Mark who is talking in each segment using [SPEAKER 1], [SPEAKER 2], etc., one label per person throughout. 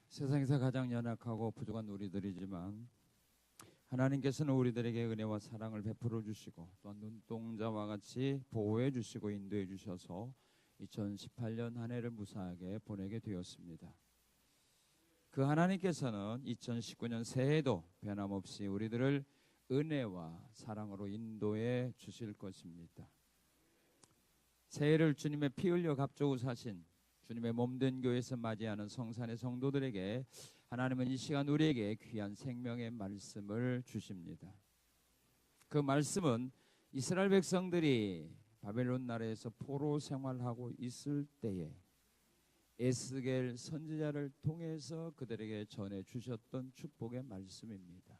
[SPEAKER 1] 세상에서 가장 연약하고 부족한 우리들이지만 하나님께서는 우리들에게 은혜와 사랑을 베풀어 주시고 또한 눈동자와 같이 보호해 주시고 인도해 주셔서 2018년 한 해를 무사하게 보내게 되었습니다. 그 하나님께서는 2019년 새해에도 변함없이 우리들을 은혜와 사랑으로 인도해 주실 것입니다. 새해를 주님의 피 흘려 값주고 사신 주님의 몸된 교회에서 맞이하는 성산의 성도들에게 하나님은 이 시간 우리에게 귀한 생명의 말씀을 주십니다. 그 말씀은 이스라엘 백성들이 바벨론 나라에서 포로 생활하고 있을 때에 에스겔 선지자를 통해서 그들에게 전해 주셨던 축복의 말씀입니다.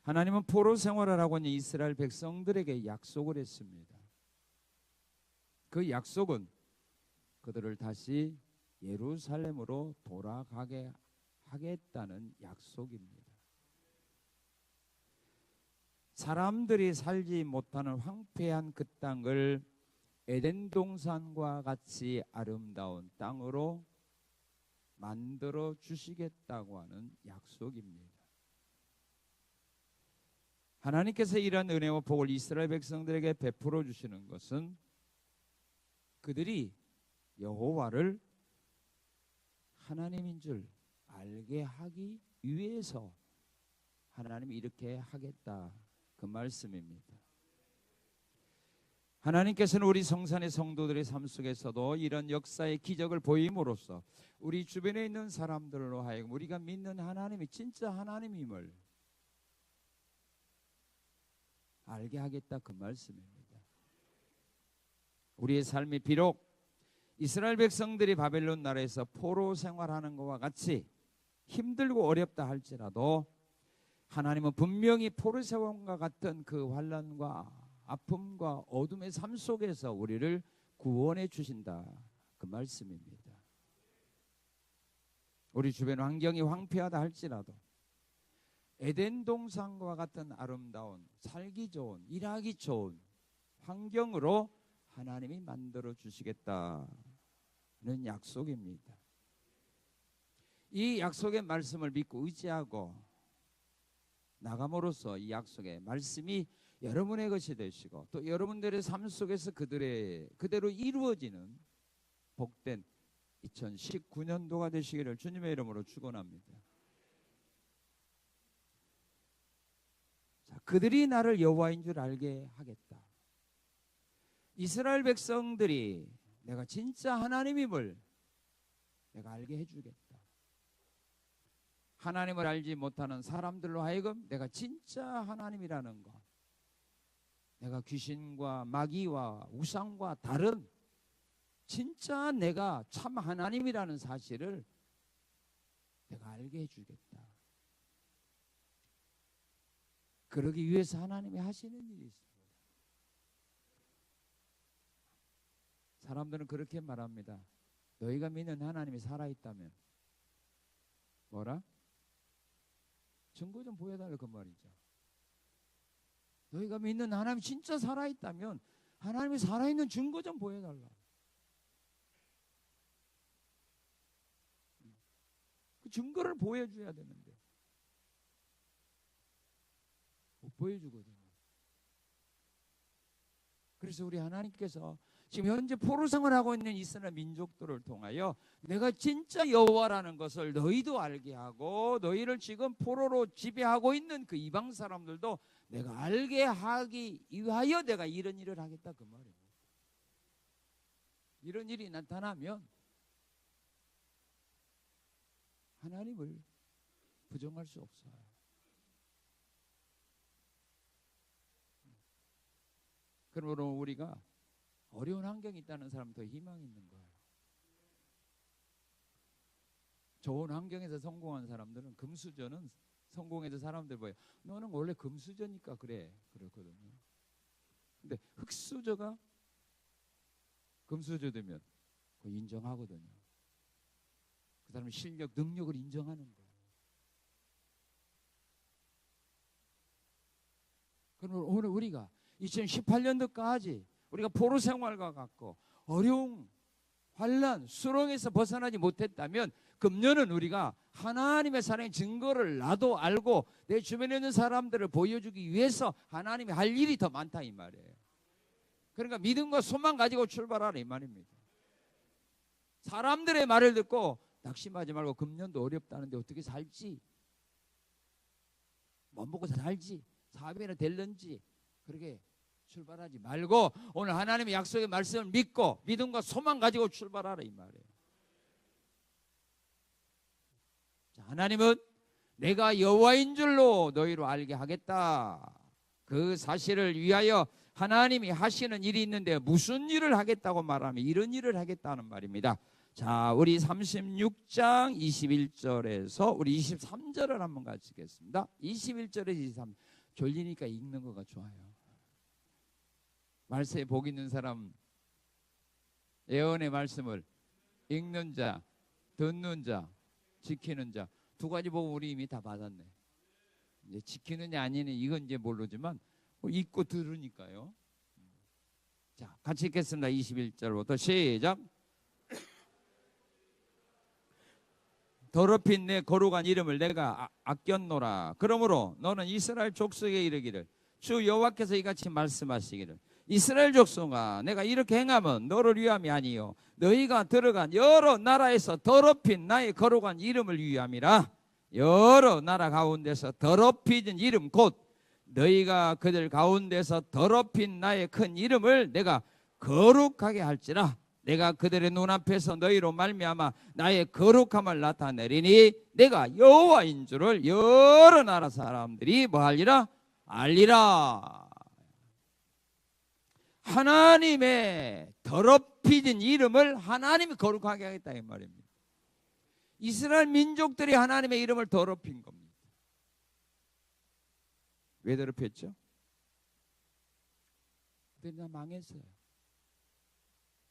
[SPEAKER 1] 하나님은 포로 생활을 하고 있는 이스라엘 백성들에게 약속을 했습니다. 그 약속은 그들을 다시 예루살렘으로 돌아가게 하겠다는 약속입니다. 사람들이 살지 못하는 황폐한 그 땅을 에덴 동산과 같이 아름다운 땅으로 만들어 주시겠다고 하는 약속입니다. 하나님께서 이러한 은혜와 복을 이스라엘 백성들에게 베풀어 주시는 것은 그들이 여호와를 하나님인 줄 알게 하기 위해서 하나님이 이렇게 하겠다 그 말씀입니다. 하나님께서는 우리 성산의 성도들의 삶 속에서도 이런 역사의 기적을 보임으로써 우리 주변에 있는 사람들로 하여금 우리가 믿는 하나님이 진짜 하나님임을 알게 하겠다 그 말씀입니다. 우리의 삶이 비록 이스라엘 백성들이 바벨론 나라에서 포로 생활하는 것과 같이 힘들고 어렵다 할지라도 하나님은 분명히 포로 생활과 같은 그 환난과 아픔과 어둠의 삶 속에서 우리를 구원해 주신다 그 말씀입니다. 우리 주변 환경이 황폐하다 할지라도 에덴 동산과 같은 아름다운 살기 좋은 일하기 좋은 환경으로 하나님이 만들어 주시겠다는 약속입니다. 이 약속의 말씀을 믿고 의지하고 나감으로써 이 약속의 말씀이 여러분의 것이 되시고 또 여러분들의 삶 속에서 그대로 이루어지는 복된 2019년도가 되시기를 주님의 이름으로 축원합니다. 자, 그들이 나를 여호와인 줄 알게 하겠다. 이스라엘 백성들이 내가 진짜 하나님임을 내가 알게 해주겠다. 하나님을 알지 못하는 사람들로 하여금 내가 진짜 하나님이라는 것, 내가 귀신과 마귀와 우상과 다른 진짜 내가 참 하나님이라는 사실을 내가 알게 해주겠다. 그러기 위해서 하나님이 하시는 일이 있습니다. 사람들은 그렇게 말합니다. 너희가 믿는 하나님이 살아있다면 뭐라? 증거 좀 보여달라 그 말이죠. 너희가 믿는 하나님이 진짜 살아있다면 하나님이 살아있는 증거 좀 보여달라. 그 증거를 보여줘야 되는데 못 보여주거든요. 그래서 우리 하나님께서 지금 현재 포로 생활하고 있는 이스라엘 민족들을 통하여 내가 진짜 여호와라는 것을 너희도 알게 하고 너희를 지금 포로로 지배하고 있는 그 이방 사람들도 내가 알게 하기 위하여 내가 이런 일을 하겠다 그 말입니다. 이런 일이 나타나면 하나님을 부정할 수 없어요. 그러므로 우리가 어려운 환경이 있다는 사람은 더 희망이 있는 거예요. 좋은 환경에서 성공한 사람들은 금수저는 성공해서 사람들 보여. 너는 원래 금수저니까 그래. 그렇거든요. 근데 흙수저가 금수저 되면 그거 인정하거든요. 그 사람의 실력, 능력을 인정하는 거예요. 그러면 오늘 우리가 2018년도까지 우리가 포로 생활과 같고 어려운 환난, 수렁에서 벗어나지 못했다면 금년은 우리가 하나님의 사랑의 증거를 나도 알고 내 주변에 있는 사람들을 보여주기 위해서 하나님이 할 일이 더 많다 이 말이에요. 그러니까 믿음과 소망 가지고 출발하라 이 말입니다. 사람들의 말을 듣고 낙심하지 말고 금년도 어렵다는데 어떻게 살지? 뭐 먹고 살지? 사업이나 될런지 그렇게 출발하지 말고 오늘 하나님의 약속의 말씀을 믿고 믿음과 소망 가지고 출발하라 이 말이에요. 자, 하나님은 내가 여호와인 줄로 너희로 알게 하겠다. 그 사실을 위하여 하나님이 하시는 일이 있는데 무슨 일을 하겠다고 말하면 이런 일을 하겠다는 말입니다. 자, 우리 36장 21절에서 우리 23절을 한번 같이 읽겠습니다. 21절에서 23절. 졸리니까 읽는 거가 좋아요. 말씀에 복 있는 사람, 예언의 말씀을 읽는 자, 듣는 자, 지키는 자, 두 가지 보고 우리 이미 다 받았네. 이제 지키느냐 아니냐 이건 이제 모르지만 읽고 들으니까요. 자, 같이 읽겠습니다. 21절부터 시작. 더럽힌 내 거룩한 이름을 내가 아꼈노라. 그러므로 너는 이스라엘 족속에 이르기를 주 여호와께서 이같이 말씀하시기를 이스라엘 족속아 내가 이렇게 행하면 너를 위함이 아니요 너희가 들어간 여러 나라에서 더럽힌 나의 거룩한 이름을 위함이라. 여러 나라 가운데서 더럽혀진 이름 곧 너희가 그들 가운데서 더럽힌 나의 큰 이름을 내가 거룩하게 할지라. 내가 그들의 눈앞에서 너희로 말미암아 나의 거룩함을 나타내리니 내가 여호와인 줄을 여러 나라 사람들이 뭐하리라? 알리라. 하나님의 더럽혀진 이름을 하나님이 거룩하게 하겠다 이 말입니다. 이스라엘 민족들이 하나님의 이름을 더럽힌 겁니다. 왜 더럽혔죠? 그들이 다 망했어요.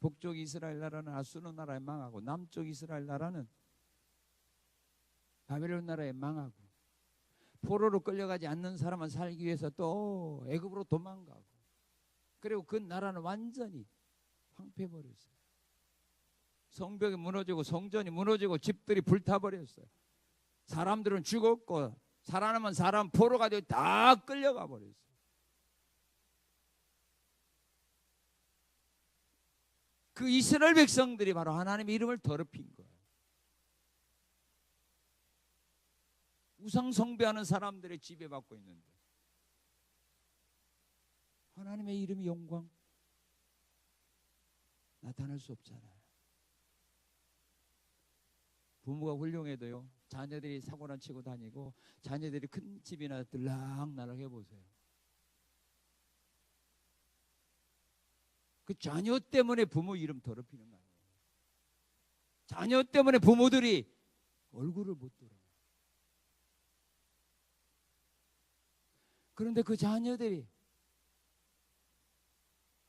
[SPEAKER 1] 북쪽 이스라엘 나라는 아수르 나라에 망하고 남쪽 이스라엘 나라는 바벨론 나라에 망하고 포로로 끌려가지 않는 사람은 살기 위해서 또 애굽으로 도망가고 그리고 그 나라는 완전히 황폐해버렸어요. 성벽이 무너지고 성전이 무너지고 집들이 불타버렸어요. 사람들은 죽었고 살아남은 사람 포로가 되어 다 끌려가 버렸어요. 그 이스라엘 백성들이 바로 하나님의 이름을 더럽힌 거예요. 우상 숭배하는 사람들의 지배받고 있는데 하나님의 이름이 영광 나타날 수 없잖아요. 부모가 훌륭해도요 자녀들이 사고나 치고 다니고 자녀들이 큰 집이나 들락날락 해보세요. 그 자녀 때문에 부모 이름 더럽히는 거예요. 자녀 때문에 부모들이 얼굴을 못 들어요. 그런데 그 자녀들이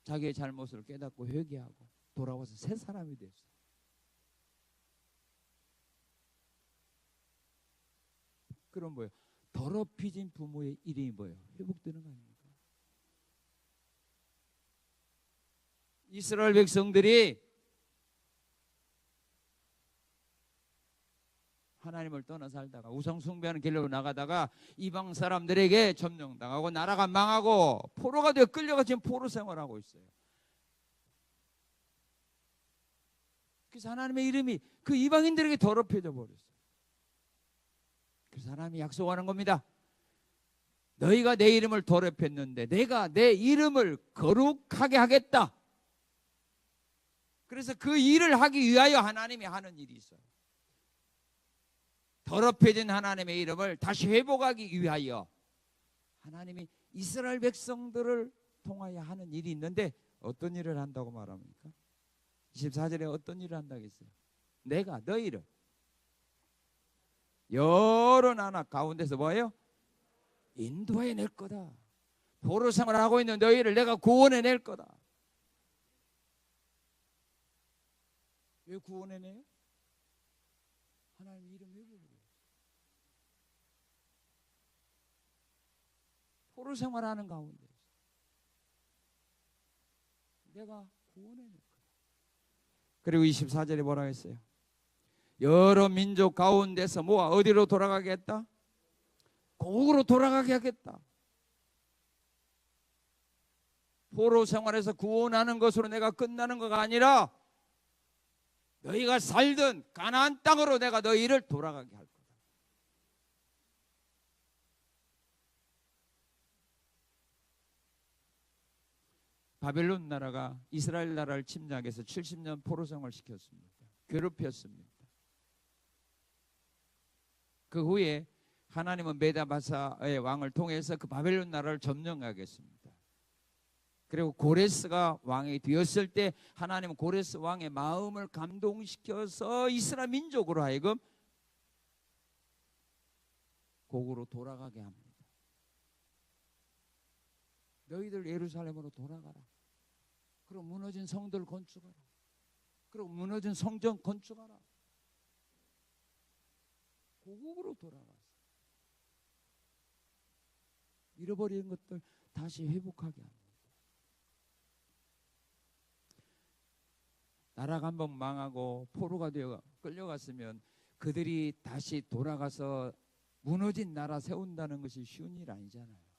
[SPEAKER 1] 자기의 잘못을 깨닫고 회개하고 돌아와서 새 사람이 됐어요. 그럼 뭐예요? 더럽혀진 부모의 이름이 뭐예요? 회복되는 거 아닙니까? 이스라엘 백성들이 하나님을 떠나 살다가 우상 숭배하는 길로 나가다가 이방 사람들에게 점령당하고 나라가 망하고 포로가 되어 끌려가 지금 포로 생활하고 있어요. 그래서 하나님의 이름이 그 이방인들에게 더럽혀져 버렸어요. 그래서 하나님이 약속하는 겁니다. 너희가 내 이름을 더럽혔는데 내가 내 이름을 거룩하게 하겠다. 그래서 그 일을 하기 위하여 하나님이 하는 일이 있어요. 더럽혀진 하나님의 이름을 다시 회복하기 위하여 하나님이 이스라엘 백성들을 통하여 하는 일이 있는데 어떤 일을 한다고 말합니까? 24절에 어떤 일을 한다고 했어요? 내가 너희를 여러 나라 가운데서 뭐예요? 인도해 낼 거다. 포로 생활을 하고 있는 너희를 내가 구원해 낼 거다. 왜 구원해내요? 하나님 이름 회복을 해요. 포로 생활하는 가운데 내가 구원해낼 거야. 그리고 24절에 뭐라고 했어요? 여러 민족 가운데서 모아 어디로 돌아가게 했다? 고국으로 돌아가게 하겠다. 포로 생활에서 구원하는 것으로 내가 끝나는 것가 아니라 너희가 살던 가나안 땅으로 내가 너희를 돌아가게 할 거다. 바벨론 나라가 이스라엘 나라를 침략해서 70년 포로 생활을 시켰습니다. 괴롭혔습니다. 그 후에 하나님은 메다바사의 왕을 통해서 그 바벨론 나라를 점령하겠습니다. 그리고 고레스가 왕이 되었을 때 하나님은 고레스 왕의 마음을 감동시켜서 이스라엘 민족으로 하여금 고국으로 돌아가게 합니다. 너희들 예루살렘으로 돌아가라. 그리고 무너진 성들 건축하라. 그리고 무너진 성전 건축하라. 고국으로 돌아가서 잃어버린 것들 다시 회복하게 합니다. 나라가 한번 망하고 포로가 되어 끌려갔으면 그들이 다시 돌아가서 무너진 나라 세운다는 것이 쉬운 일 아니잖아요.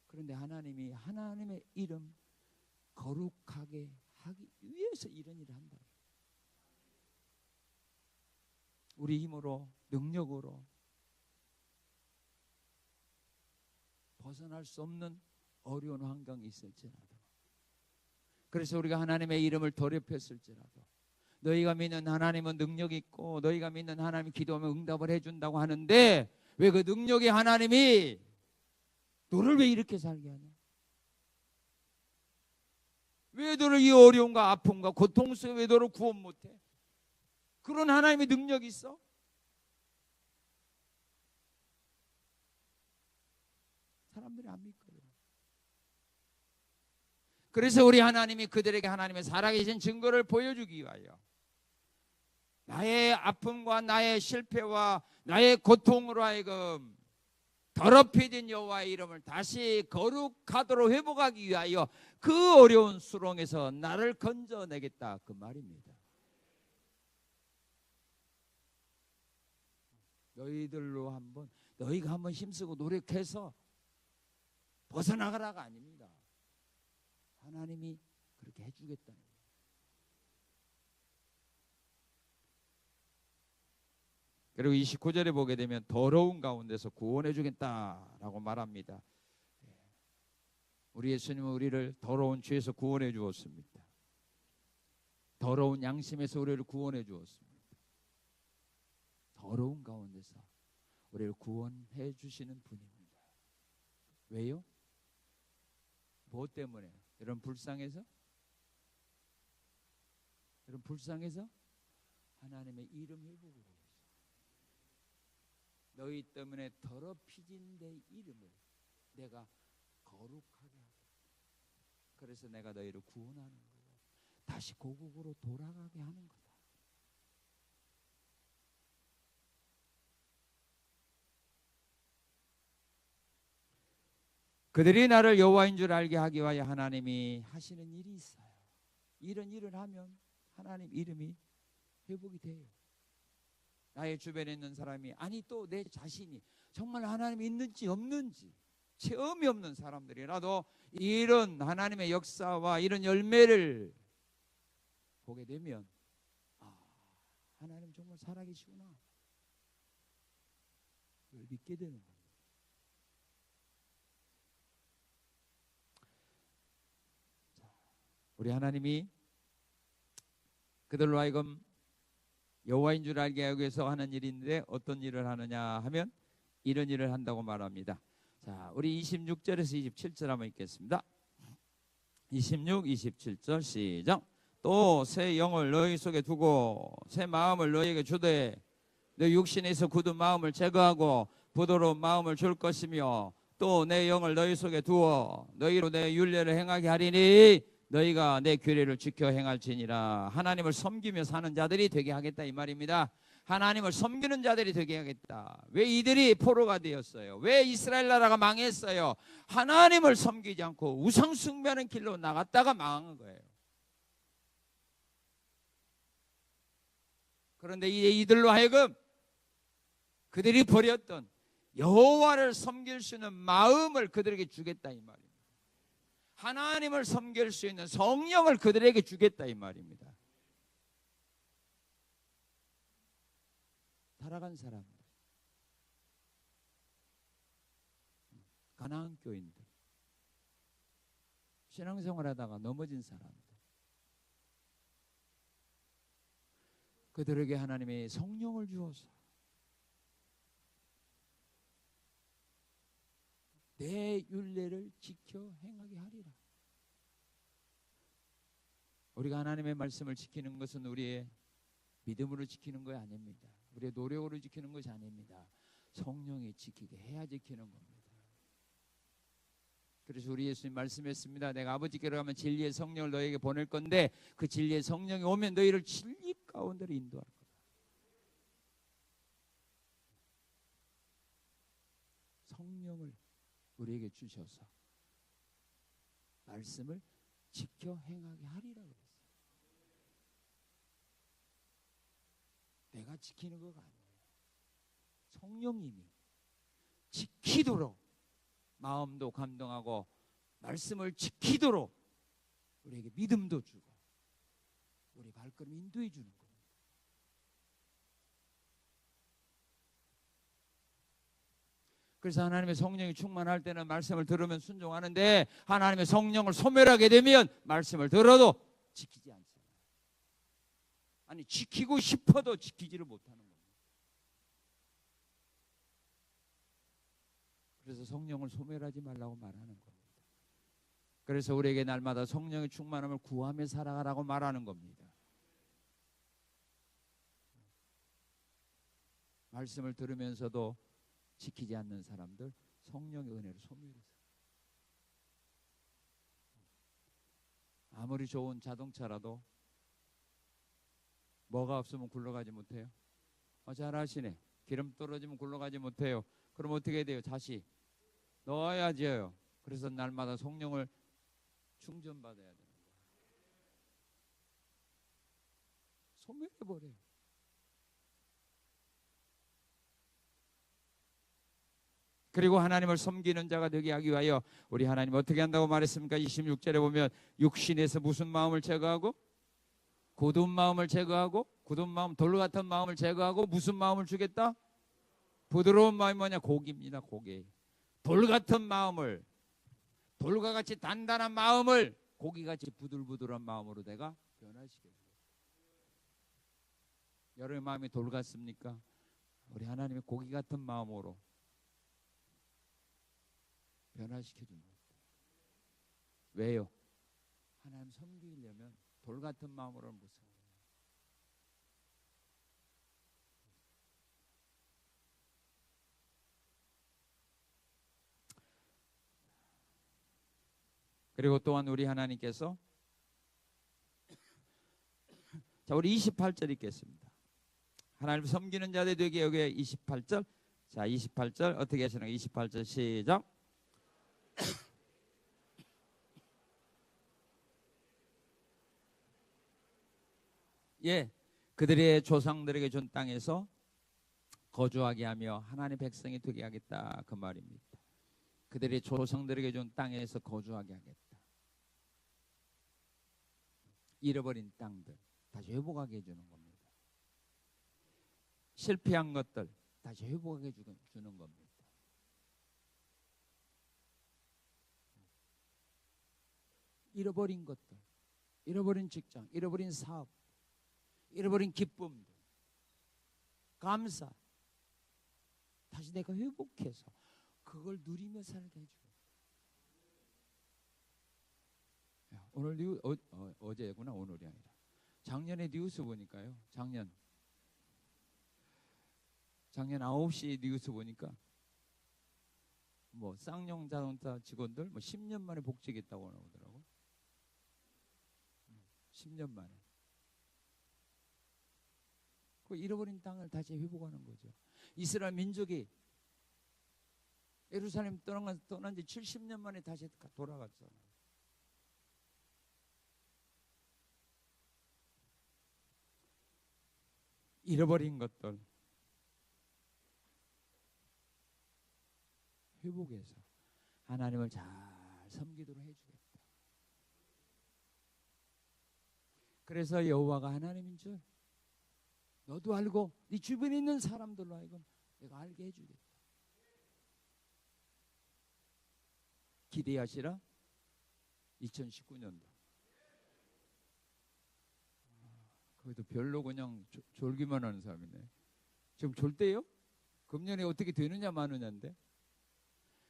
[SPEAKER 1] 그런데 하나님이 하나님의 이름 거룩하게 하기 위해서 이런 일을 한다. 우리 힘으로 능력으로 벗어날 수 없는 어려운 환경이 있을지라도, 그래서 우리가 하나님의 이름을 더럽혔을지라도, 너희가 믿는 하나님은 능력이 있고 너희가 믿는 하나님이 기도하면 응답을 해준다고 하는데 왜 그 능력의 하나님이 너를 왜 이렇게 살게 하냐? 왜 너를 이 어려움과 아픔과 고통 속에 왜 너를 구원 못해? 그런 하나님의 능력이 있어? 사람들이 안 믿거든요. 그래서 우리 하나님이 그들에게 하나님의 살아계신 증거를 보여주기 위하여 나의 아픔과 나의 실패와 나의 고통으로 하여금 더럽혀진 여호와의 이름을 다시 거룩하도록 회복하기 위하여 그 어려운 수렁에서 나를 건져내겠다, 그 말입니다. 너희가 한번 힘쓰고 노력해서 벗어나가라가 아닙니다. 하나님이 그렇게 해주겠다는 거예요. 그리고 29절에 보게 되면 더러운 가운데서 구원해 주겠다라고 말합니다. 우리 예수님은 우리를 더러운 죄에서 구원해 주었습니다. 더러운 양심에서 우리를 구원해 주었습니다. 더러운 가운데서 우리를 구원해 주시는 분입니다. 왜요? 무엇 때문에? 여러분 불쌍해서? 여러분 불쌍해서? 하나님의 이름 회복을 위해서. 너희 때문에 더럽혀진 내 이름을 내가 거룩하게 하겠다. 그래서 내가 너희를 구원하는 거예요. 다시 고국으로 돌아가게 하는 거다. 그들이 나를 여호와인 줄 알게 하기 위하여 하나님이 하시는 일이 있어요. 이런 일을 하면 하나님 이름이 회복이 돼요. 나의 주변에 있는 사람이, 아니 또 내 자신이 정말 하나님이 있는지 없는지 체험이 없는 사람들이라도 이런 하나님의 역사와 이런 열매를 보게 되면 하나님 정말 살아계시구나, 그걸 믿게 되는 겁니다. 우리 하나님이 그들로 하여금 여호와인 줄 알게 하기 위해서 하는 일인데 어떤 일을 하느냐 하면 이런 일을 한다고 말합니다. 자, 우리 26절에서 27절 한번 읽겠습니다. 26, 27절 시작. 또 새 영을 너희 속에 두고 새 마음을 너희에게 주되 너 육신에서 굳은 마음을 제거하고 부드러운 마음을 줄 것이며 또 내 영을 너희 속에 두어 너희로 내 율례를 행하게 하리니 너희가 내 규례를 지켜 행할지니라. 하나님을 섬기며 사는 자들이 되게 하겠다 이 말입니다. 하나님을 섬기는 자들이 되게 하겠다. 왜 이들이 포로가 되었어요? 왜 이스라엘 나라가 망했어요? 하나님을 섬기지 않고 우상 숭배하는 길로 나갔다가 망한 거예요. 그런데 이들로 하여금 그들이 버렸던 여호와를 섬길 수 있는 마음을 그들에게 주겠다 이 말입니다. 하나님을 섬길 수 있는 성령을 그들에게 주겠다 이 말입니다. 타락한 사람들, 가나안 교인들, 신앙생활하다가 넘어진 사람들, 그들에게 하나님이 성령을 주어서 내 율례를 지켜 행하게 하리라. 우리가 하나님의 말씀을 지키는 것은 우리의 믿음으로 지키는 것이 아닙니다. 우리의 노력으로 지키는 것이 아닙니다. 성령이 지키게 해야 지키는 겁니다. 그래서 우리 예수님 말씀했습니다. 내가 아버지께로 가면 진리의 성령을 너에게 보낼 건데 그 진리의 성령이 오면 너희를 진리 가운데로 인도할 거다. 성령을 우리에게 주셔서 말씀을 지켜 행하게 하리라 그랬어요. 내가 지키는 거가 아니에요. 성령님이 지키도록 마음도 감동하고 말씀을 지키도록 우리에게 믿음도 주고 우리 발걸음 인도해 주는 겁니다. 그래서 하나님의 성령이 충만할 때는 말씀을 들으면 순종하는데 하나님의 성령을 소멸하게 되면 말씀을 들어도 지키지 않잖아요. 아니 지키고 싶어도 지키지를 못하는 겁니다. 그래서 성령을 소멸하지 말라고 말하는 겁니다. 그래서 우리에게 날마다 성령의 충만함을 구하며 살아가라고 말하는 겁니다. 말씀을 들으면서도 지키지 않는 사람들 성령의 은혜로 소멸해서 아무리 좋은 자동차라도 뭐가 없으면 굴러가지 못해요. 잘 아시네. 기름 떨어지면 굴러가지 못해요. 그럼 어떻게 돼요? 다시 넣어야지요. 그래서 날마다 성령을 충전받아야 되는 거예요. 소멸해버려요. 그리고 하나님을 섬기는 자가 되게 하기 위하여 우리 하나님 어떻게 한다고 말했습니까? 26절에 보면 육신에서 무슨 마음을 제거하고 굳은 마음을 제거하고 굳은 마음 돌 같은 마음을 제거하고 무슨 마음을 주겠다? 부드러운 마음이 뭐냐? 고기입니다. 고기. 돌 같은 마음을 돌과 같이 단단한 마음을 고기같이 부들부들한 마음으로 내가 변화시켜줘요. 여러분의 마음이 돌 같습니까? 우리 하나님의 고기 같은 마음으로 변화시켜주는 거예요. 왜요? 하나님 섬기려면 돌 같은 마음으로는 못 살아요. 그리고 또한 우리 하나님께서 자 우리 28절 읽겠습니다. 하나님 섬기는 자들 되게 여기 28절. 자 28절 어떻게 하시는 거예요? 28절 시작. 예, 그들의 조상들에게 준 땅에서 거주하게 하며 하나님의 백성이 되게 하겠다 그 말입니다. 그들의 조상들에게 준 땅에서 거주하게 하겠다. 잃어버린 땅들 다시 회복하게 해주는 겁니다. 실패한 것들 다시 회복하게 주는 겁니다. 잃어버린 것들, 잃어버린 직장, 잃어버린 사업, 잃어버린 기쁨들, 감사 다시 내가 회복해서 그걸 누리며 살게 해줘요. 오늘 어제구나 오늘이 아니라 작년에 뉴스 보니까요. 작년 9시 뉴스 보니까 뭐 쌍용 자동차 직원들 뭐 10년 만에 복직했다고 나오더라고. 10년 만에. 그 잃어버린 땅을 다시 회복하는 거죠. 이스라엘 민족이 예루살렘 떠난 지 70년 만에 다시 돌아갔잖아요. 잃어버린 것들 회복해서 하나님을 잘 섬기도록 해주겠다. 그래서 여호와가 하나님인 줄 너도 알고 네 주변에 있는 사람들로 하여금 내가 알게 해주겠다. 기대하시라. 2019년도 거기도 별로 그냥 졸기만 하는 사람이네. 지금 졸 때요? 금년에 어떻게 되느냐 마느냐인데,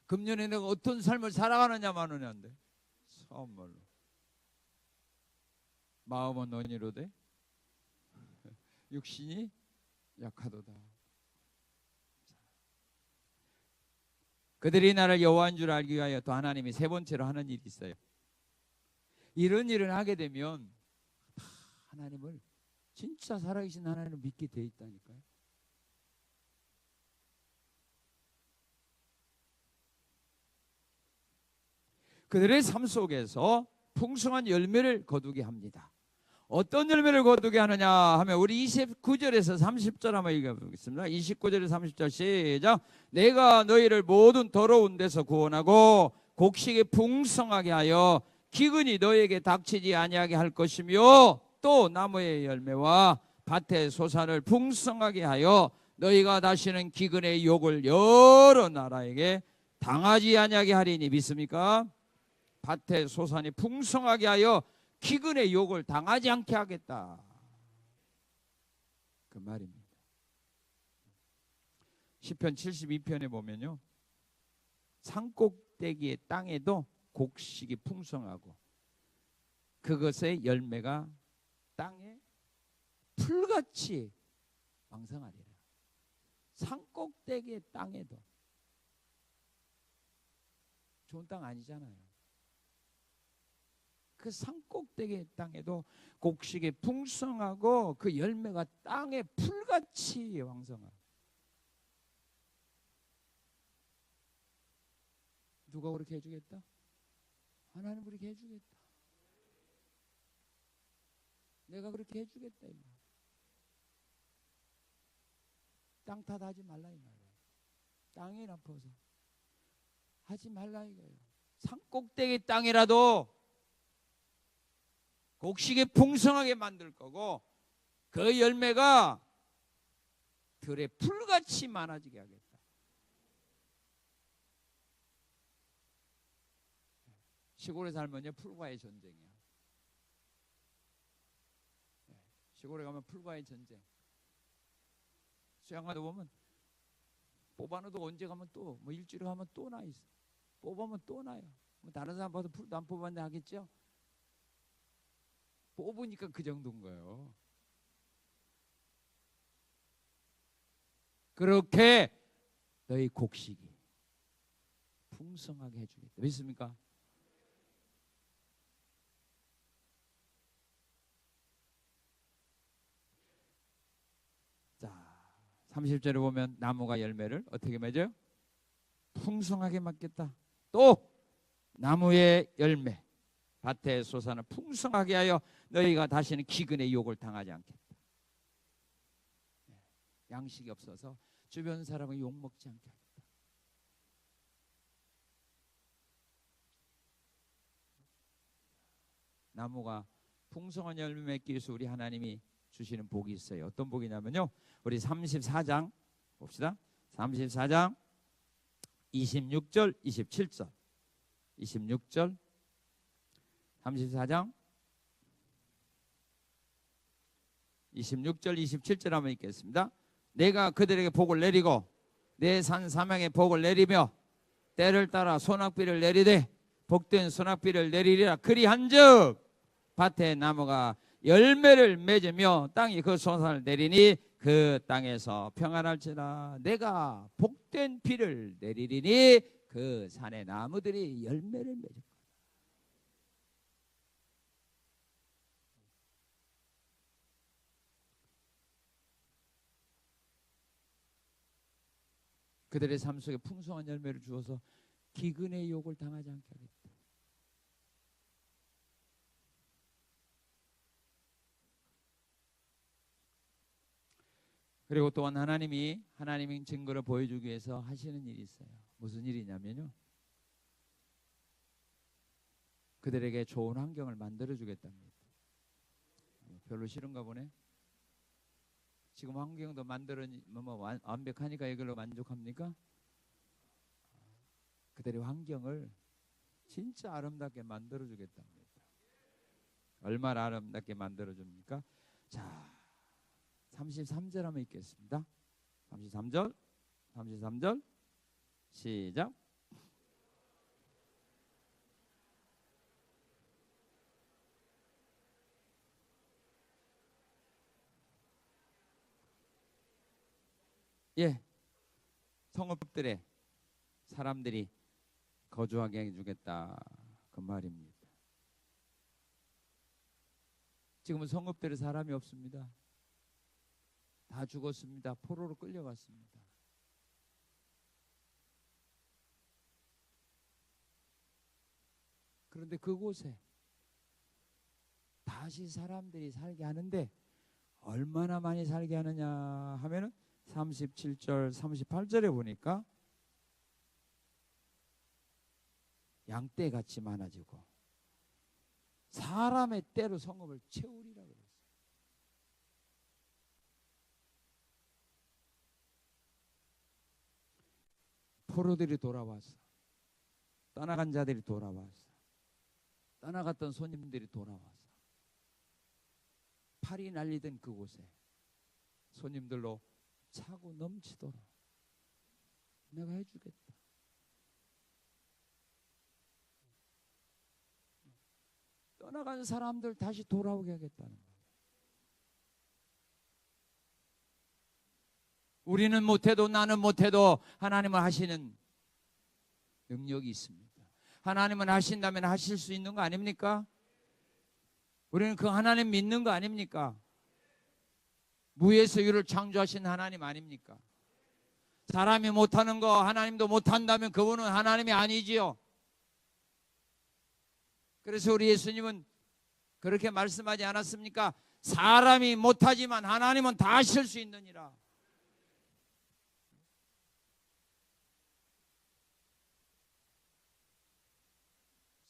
[SPEAKER 1] 금년에 내가 어떤 삶을 살아가느냐 마느냐인데, 참말로 마음은 언니로되 육신이 약하도다. 그들이 나를 여호와인 줄 알기 위하여 또 하나님이 세 번째로 하는 일이 있어요. 이런 일을 하게 되면 하나님을 진짜 살아계신 하나님을 믿게 돼 있다니까요. 그들의 삶 속에서 풍성한 열매를 거두게 합니다. 어떤 열매를 거두게 하느냐 하면 우리 29절에서 30절 한번 읽어보겠습니다. 29절에서 30절 시작. 내가 너희를 모든 더러운 데서 구원하고 곡식에 풍성하게 하여 기근이 너희에게 닥치지 아니하게 할 것이며 또 나무의 열매와 밭의 소산을 풍성하게 하여 너희가 다시는 기근의 욕을 여러 나라에게 당하지 아니하게 하리니 믿습니까? 밭의 소산이 풍성하게 하여 기근의 욕을 당하지 않게 하겠다. 그 말입니다. 시편 72편에 보면요, 산꼭대기의 땅에도 곡식이 풍성하고 그것의 열매가 땅에 풀같이 왕성하리라. 산꼭대기의 땅에도. 좋은 땅 아니잖아요. 그 산꼭대기의 땅에도 곡식이 풍성하고 그 열매가 땅에 풀같이 왕성하고. 누가 그렇게 해주겠다? 하나님 그렇게 해주겠다. 내가 그렇게 해주겠다. 땅 탓하지 말라 이 말이야. 땅이 나빠서 하지 말라 이거예요. 산꼭대기 땅이라도 곡식이 풍성하게 만들 거고 그 열매가 들에 풀같이 많아지게 하겠다. 시골에 살면요 풀과의 전쟁이야. 시골에 가면 풀과의 전쟁. 수양가도 보면 뽑아놔도 언제 가면 또 뭐 일주일에 가면 또 나 있어. 뽑으면 또 나요. 뭐 다른 사람 봐도 풀도 안 뽑았는데 하겠죠. 뽑으니까 그 정도인 거예요. 그렇게 너희 곡식이 풍성하게 해주겠다. 믿습니까? 자, 30절에 보면 나무가 열매를 어떻게 맺어요? 풍성하게 맺겠다. 또 나무의 열매, 밭의 소산을 풍성하게 하여 너희가 다시는 기근의 욕을 당하지 않겠다. 양식이 없어서 주변 사람을 욕먹지 않게 하겠다. 나무가 풍성한 열매 맺기 위해서 우리 하나님이 주시는 복이 있어요. 어떤 복이냐면요, 우리 34장 봅시다. 34장 26절 27절 26절 34장 26절 27절 한번 읽겠습니다. 내가 그들에게 복을 내리고 내 산 사명에 복을 내리며 때를 따라 소낙비를 내리되 복된 소낙비를 내리리라. 그리한즉 밭의 나무가 열매를 맺으며 땅이 그 소산을 내리니 그 땅에서 평안할지라. 내가 복된 비를 내리리니 그 산의 나무들이 열매를 맺을 거다. 그들의 삶 속에 풍성한 열매를 주어서 기근의 유혹을 당하지 않게 하겠다. 그리고 또한 하나님의 증거를 보여주기 위해서 하시는 일이 있어요. 무슨 일이냐면요, 그들에게 좋은 환경을 만들어 주겠답니다. 별로 싫은가 보네. 지금 환경도 만들어 완벽하니까 이걸로 만족합니까? 그들의 환경을 진짜 아름답게 만들어 주겠답니다. 얼마나 아름답게 만들어 줍니까? 자, 33절 한번 읽겠습니다. 33절 시작. 예, 성읍들에 사람들이 거주하게 해주겠다, 그 말입니다. 지금은 성읍들에 사람이 없습니다. 다 죽었습니다. 포로로 끌려갔습니다. 그런데 그곳에 다시 사람들이 살게 하는데 얼마나 많이 살게 하느냐 하면은 37절 38절에 보니까 양떼같이 많아지고 사람의 떼로 성읍을 채우리라고 그랬어요. 포로들이 돌아왔어. 떠나간 자들이 돌아왔어. 떠나갔던 손님들이 돌아왔어. 팔이 날리던 그곳에 손님들로 차고 넘치도록 내가 해주겠다. 떠나간 사람들 다시 돌아오게 하겠다는 거예요. 우리는 못해도 나는 못해도 하나님은 하시는 능력이 있습니다. 하나님은 하신다면 하실 수 있는 거 아닙니까? 우리는 그 하나님 믿는 거 아닙니까? 무에서 유를 창조하신 하나님 아닙니까? 사람이 못하는 거 하나님도 못한다면 그분은 하나님이 아니지요. 그래서 우리 예수님은 그렇게 말씀하지 않았습니까? 사람이 못하지만 하나님은 다 하실 수 있느니라.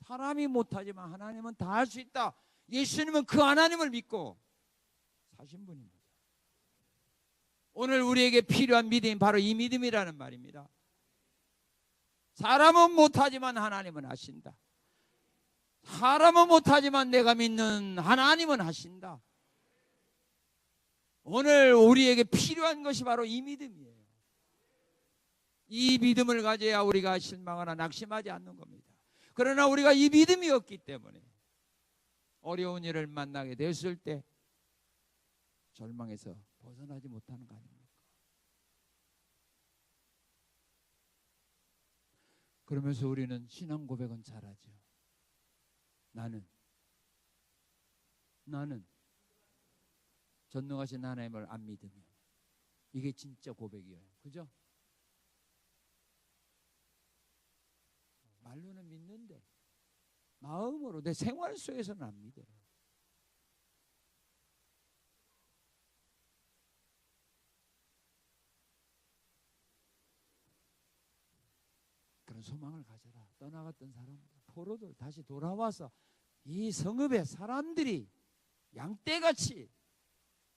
[SPEAKER 1] 사람이 못하지만 하나님은 다 할 수 있다. 예수님은 그 하나님을 믿고 사신 분입니다. 오늘 우리에게 필요한 믿음이 바로 이 믿음이라는 말입니다. 사람은 못하지만 하나님은 하신다. 사람은 못하지만 내가 믿는 하나님은 하신다. 오늘 우리에게 필요한 것이 바로 이 믿음이에요. 이 믿음을 가져야 우리가 실망하거나 낙심하지 않는 겁니다. 그러나 우리가 이 믿음이 없기 때문에 어려운 일을 만나게 됐을 때 절망에서 벗어나지 못하는 거 아닙니까? 그러면서 우리는 신앙 고백은 잘하죠. 나는 전능하신 하나님을 안 믿으며. 이게 진짜 고백이에요. 그죠? 말로는 믿는데 마음으로 내 생활 속에서는 안 믿어요. 그런 소망을 가져라. 떠나갔던 사람들, 포로들 다시 돌아와서 이 성읍의 사람들이 양떼같이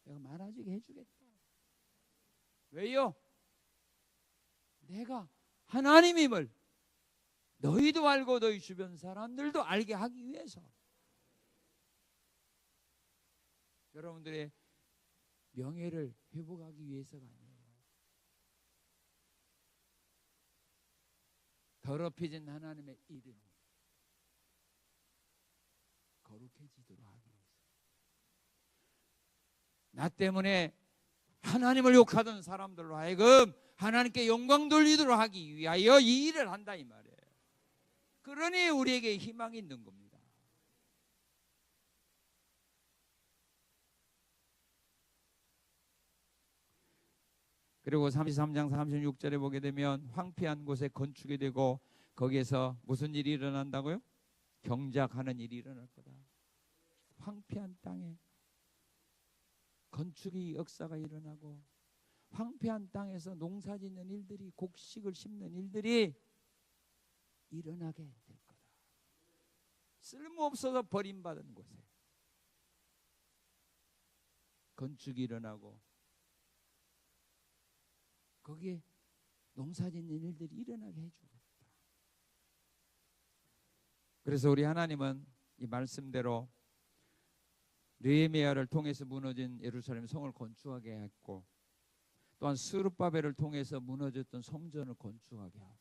[SPEAKER 1] 내가 많아지게 해주겠다. 왜요? 내가 하나님임을 너희도 알고 너희 주변 사람들도 알게 하기 위해서. 여러분들의 명예를 회복하기 위해서가 아니에요. 더럽혀진 하나님의 이름이 거룩해지도록 하기 위해서. 나 때문에 하나님을 욕하던 사람들로 하여금 하나님께 영광 돌리도록 하기 위하여 이 일을 한다 이 말이에요. 그러니 우리에게 희망이 있는 겁니다. 그리고 33장 36절에 보게 되면 황폐한 곳에 건축이 되고 거기에서 무슨 일이 일어난다고요? 경작하는 일이 일어날 거다. 황폐한 땅에 건축의 역사가 일어나고 황폐한 땅에서 농사짓는 일들이, 곡식을 심는 일들이 일어나게 될 거다. 쓸모없어서 버림받은 곳에 건축이 일어나고 거기에 농사짓는 일들이 일어나게 해주겠다. 그래서 우리 하나님은 이 말씀대로 느헤미야를 통해서 무너진 예루살렘 성을 건축하게 했고, 또한 스룹바벨을 통해서 무너졌던 성전을 건축하게 하고,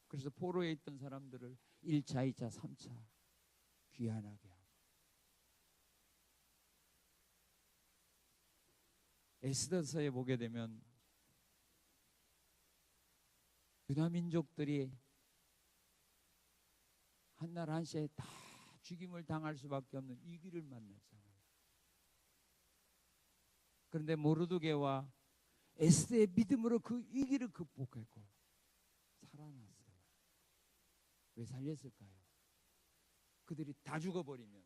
[SPEAKER 1] 그래서 포로에 있던 사람들을 1차, 2차, 3차 귀환하게 하고, 에스더서에 보게 되면 유다 민족들이 한날 한시에 다 죽임을 당할 수밖에 없는 위기를 만났잖아요. 그런데 모르드게와 에스더의 믿음으로 그 위기를 극복했고 살아났어요. 왜 살렸을까요? 그들이 다 죽어버리면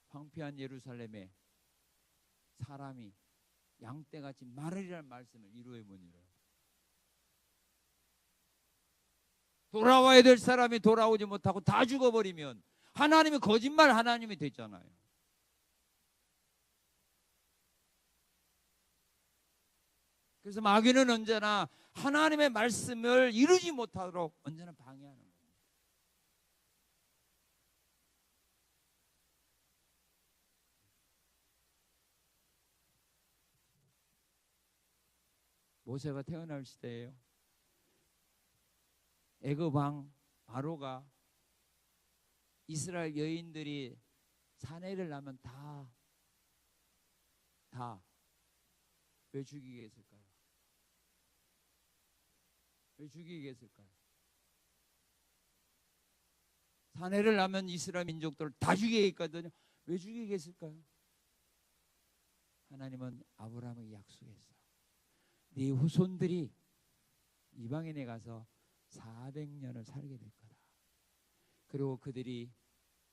[SPEAKER 1] 황폐한 예루살렘에 사람이 양떼같이 마르리라는 말씀을 이루어보니라. 돌아와야 될 사람이 돌아오지 못하고 다 죽어버리면 하나님이 거짓말 하나님이 됐잖아요. 그래서 마귀는 언제나 하나님의 말씀을 이루지 못하도록 언제나 방해하는 거예요. 모세가 태어날 시대예요. 애굽 왕 바로가 이스라엘 여인들이 사내를 낳으면 다 왜 죽이게 했을까요? 왜 죽이게 했을까요? 사내를 낳으면 이스라엘 민족들을 다 죽이게 했거든요. 왜 죽이게 했을까요? 하나님은 아브라함에게 약속했어요. 네 후손들이 이방인에 가서 400년을 살게 될 거다. 그리고 그들이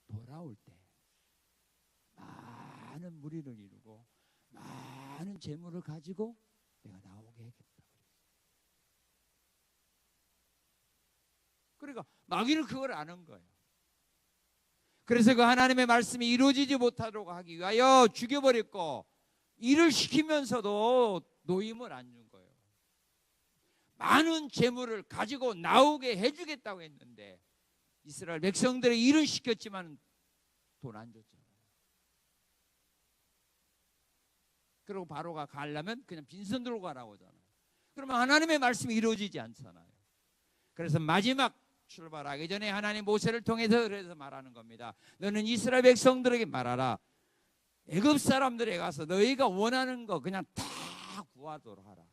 [SPEAKER 1] 돌아올 때 많은 무리를 이루고 많은 재물을 가지고 내가 나오게 하겠다. 그러니까 마귀는 그걸 아는 거예요. 그래서 그 하나님의 말씀이 이루어지지 못하도록 하기 위하여 죽여버렸고, 일을 시키면서도 노임을 안 준 거예요. 많은 재물을 가지고 나오게 해주겠다고 했는데 이스라엘 백성들의 일은 시켰지만 돈 안 줬잖아요. 그리고 바로가 가려면 그냥 빈손 들고 가라고 하잖아요. 그러면 하나님의 말씀이 이루어지지 않잖아요. 그래서 마지막 출발하기 전에 하나님 모세를 통해서 그래서 말하는 겁니다. 너는 이스라엘 백성들에게 말하라. 애굽 사람들에 가서 너희가 원하는 거 그냥 다 구하도록 하라.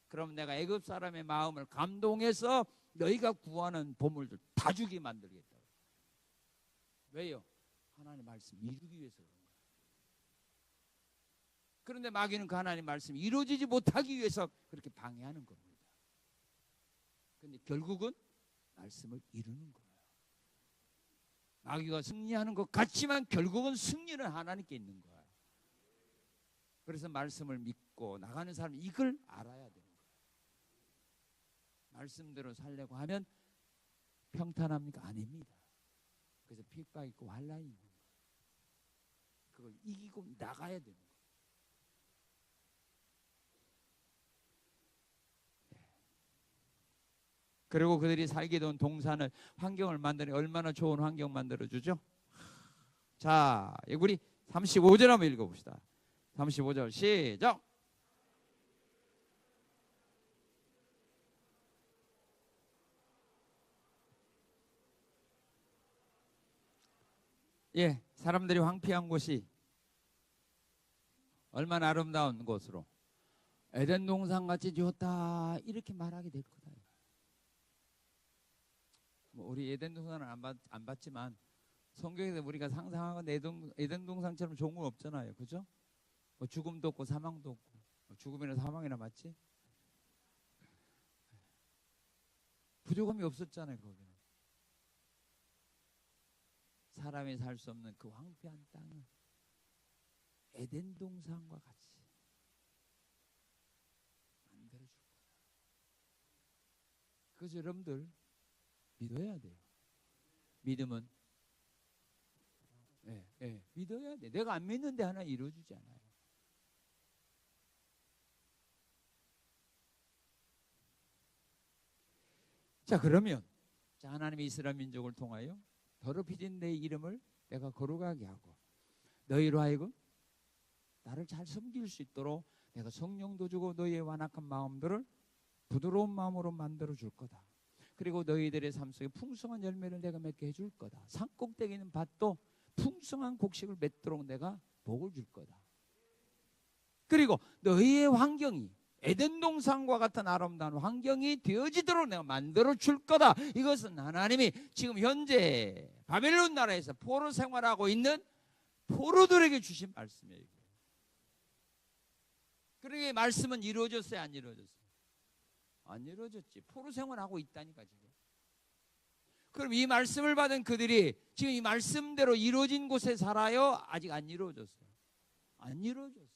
[SPEAKER 1] 그럼 내가 애굽 사람의 마음을 감동해서 너희가 구하는 보물들 다 주게 만들겠다. 왜요? 하나님의 말씀 이루기 위해서 그런 거예요. 그런데 마귀는 그 하나님의 말씀이 이루어지지 못하기 위해서 그렇게 방해하는 겁니다. 그런데 결국은 말씀을 이루는 거예요. 마귀가 승리하는 것 같지만 결국은 승리는 하나님께 있는 거예요. 그래서 말씀을 믿고 나가는 사람은 이걸 알아야 되는 거예요. 말씀대로 살려고 하면 평탄합니까? 아닙니다. 그래서 핍박 있고 환난이 있는 거예요. 그걸 이기고 나가야 되는 거예요. 그리고 그들이 살게 된 동산을, 환경을 만드니 얼마나 좋은 환경 만들어주죠. 자, 우리 35절 한번 읽어봅시다. 35절 시작. 예, 사람들이 황폐한 곳이 얼마나 아름다운 곳으로 에덴 동산같이 좋다 이렇게 말하게 될 거다. 우리 에덴 동산은 안 봤지만 성경에서 우리가 상상하고 에덴 동산처럼 좋은 건 없잖아요. 그죠? 뭐 죽음도 없고 사망도 없고. 죽음이나 사망이나 맞지? 부족함이 없었잖아요. 거기는 사람이 살 수 없는 그 황폐한 땅을 에덴 동산과 같이 만들어줄 거다. 그래서 여러분들 믿어야 돼요. 믿음은 믿어야 돼. 내가 안 믿는데 하나 이루어지지 않아요. 자, 그러면 하나님이 이스라엘 민족을 통하여 더럽혀진 내 이름을 내가 거룩하게 하고 너희로 하여금 나를 잘 섬길 수 있도록 내가 성령도 주고 너희의 완악한 마음들을 부드러운 마음으로 만들어 줄 거다. 그리고 너희들의 삶 속에 풍성한 열매를 내가 맺게 해줄 거다. 산꼭대기 있는 밭도 풍성한 곡식을 맺도록 내가 복을 줄 거다. 그리고 너희의 환경이 에덴 동산과 같은 아름다운 환경이 되어지도록 내가 만들어 줄 거다. 이것은 하나님이 지금 현재 바벨론 나라에서 포로 생활하고 있는 포로들에게 주신 말씀이에요. 그러게 말씀은 이루어졌어요, 안 이루어졌어요? 안 이루어졌지. 포로 생활하고 있다니까 지금. 그럼 이 말씀을 받은 그들이 지금 이 말씀대로 이루어진 곳에 살아요? 아직 안 이루어졌어요. 안 이루어졌어요.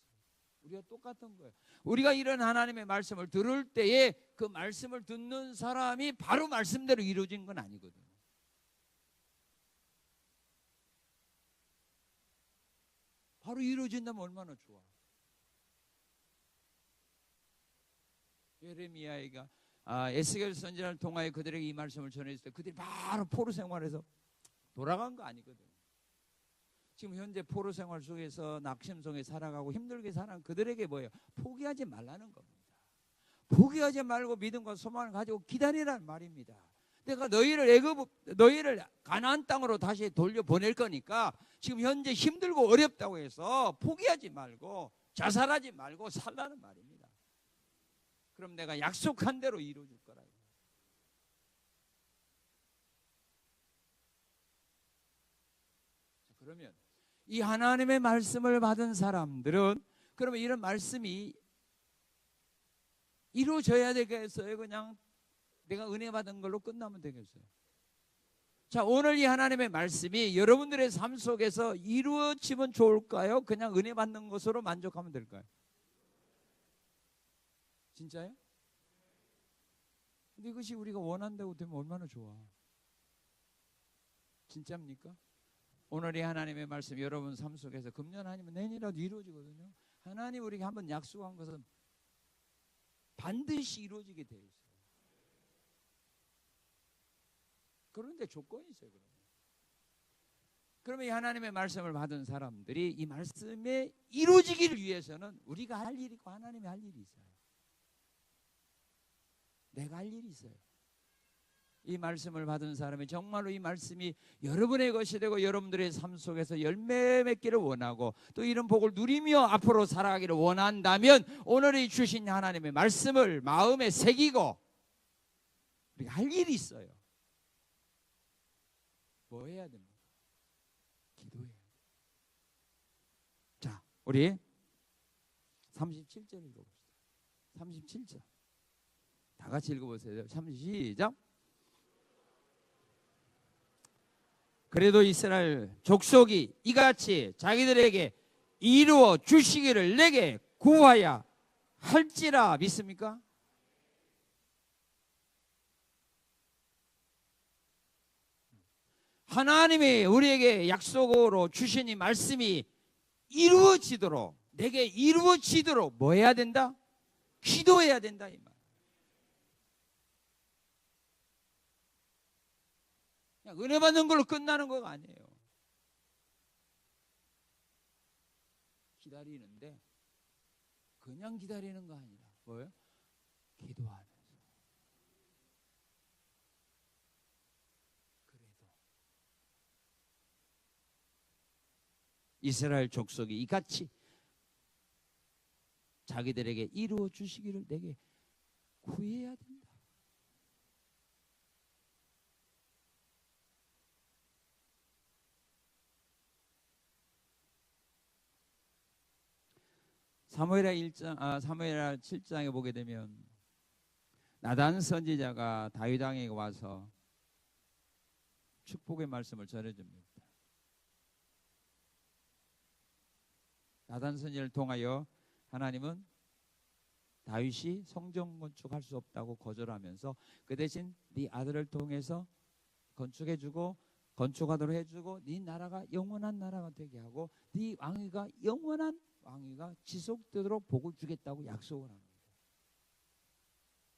[SPEAKER 1] 우리가 똑같은 거예요. 우리가 이런 하나님의 말씀을 들을 때에 그 말씀을 듣는 사람이 바로 말씀대로 이루어진 건 아니거든요. 바로 이루어진다면 얼마나 좋아. 예레미야가 에스겔 선지자를 통하여 그들에게 이 말씀을 전했을 때 그들이 바로 포로 생활에서 돌아간 거 아니거든요. 지금 현재 포로 생활 속에서 낙심성에 살아가고 힘들게 사는 그들에게 뭐예요? 포기하지 말라는 겁니다. 포기하지 말고 믿음과 소망을 가지고 기다리라는 말입니다. 내가 너희를 가나안 땅으로 다시 돌려보낼 거니까 지금 현재 힘들고 어렵다고 해서 포기하지 말고 자살하지 말고 살라는 말입니다. 그럼 내가 약속한 대로 이루어줄 거라고. 그러면 이 하나님의 말씀을 받은 사람들은 그러면 이런 말씀이 이루어져야 되겠어요? 그냥 내가 은혜 받은 걸로 끝나면 되겠어요? 자, 오늘 이 하나님의 말씀이 여러분들의 삶 속에서 이루어지면 좋을까요? 그냥 은혜 받는 것으로 만족하면 될까요? 진짜요? 근데 이것이 우리가 원한다고 되면 얼마나 좋아. 진짜입니까? 오늘 이 하나님의 말씀 여러분 삶 속에서 금년 아니면 내년이라도 이루어지거든요. 하나님 우리에게 한번 약속한 것은 반드시 이루어지게 되어 있어요. 그런데 조건이 있어요. 그러면 이 하나님의 말씀을 받은 사람들이 이 말씀에 이루어지기를 위해서는 우리가 할 일이 있고 하나님이 할 일이 있어요. 내가 할 일이 있어요. 이 말씀을 받은 사람이 정말로 이 말씀이 여러분의 것이 되고 여러분들의 삶 속에서 열매 맺기를 원하고 또 이런 복을 누리며 앞으로 살아가기를 원한다면 오늘 주신 하나님의 말씀을 마음에 새기고 우리가 할 일이 있어요. 뭐 해야 됩니까? 기도해야 돼요. 자, 우리 37절 읽어봅시다. 37절 다 같이 읽어보세요. 시작. 그래도 이스라엘 족속이 이같이 자기들에게 이루어 주시기를 내게 구하야 할지라 믿습니까? 하나님이 우리에게 약속으로 주신 이 말씀이 이루어지도록 내게 이루어지도록 뭐 해야 된다? 기도해야 된다 이 말. 그냥 은혜 받는 걸로 끝나는 거가 아니에요. 기다리는데 그냥 기다리는 거 아니라 뭐예요? 기도하면서. 그래도 이스라엘 족속이 이같이 자기들에게 이루어 주시기를 내게 구해야 된다. 사무엘하 7장에 보게 되면 나단 선지자가 다윗 왕에게 와서 축복의 말씀을 전해줍니다. 나단 선지자를 통하여 하나님은 다윗이 성전 건축할 수 없다고 거절하면서 그 대신 네 아들을 통해서 건축해주고 건축하도록 해주고 네 나라가 영원한 나라가 되게 하고 네 왕위가 영원한 왕위가 지속되도록 복을 주겠다고 약속을 합니다.